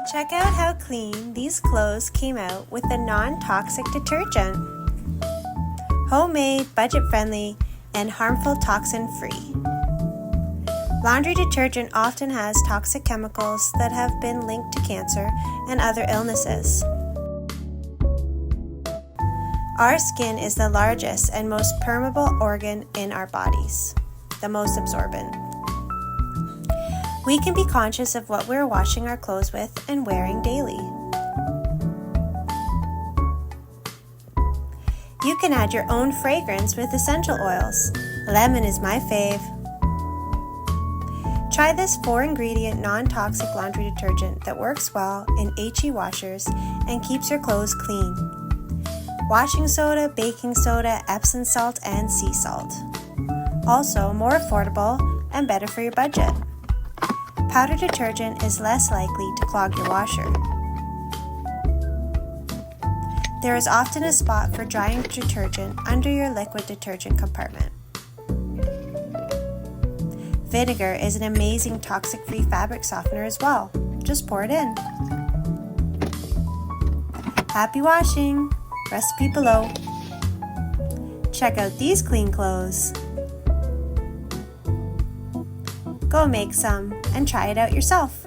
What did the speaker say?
Check out how clean these clothes came out with the non-toxic detergent. Homemade, budget-friendly, and harmful toxin-free. Laundry detergent often has toxic chemicals that have been linked to cancer and other illnesses. Our skin is the largest and most permeable organ in our bodies, the most absorbent. We can be conscious of what we're washing our clothes with and wearing daily. You can add your own fragrance with essential oils. Lemon is my fave. Try this 4-ingredient non-toxic laundry detergent that works well in HE washers and keeps your clothes clean. Washing soda, baking soda, Epsom salt, and sea salt. Also more affordable and better for your budget. Powder detergent is less likely to clog your washer. There is often a spot for drying detergent under your liquid detergent compartment. Vinegar is an amazing toxic-free fabric softener as well. Just pour it in. Happy washing! Recipe below. Check out these clean clothes. Go make some and try it out yourself.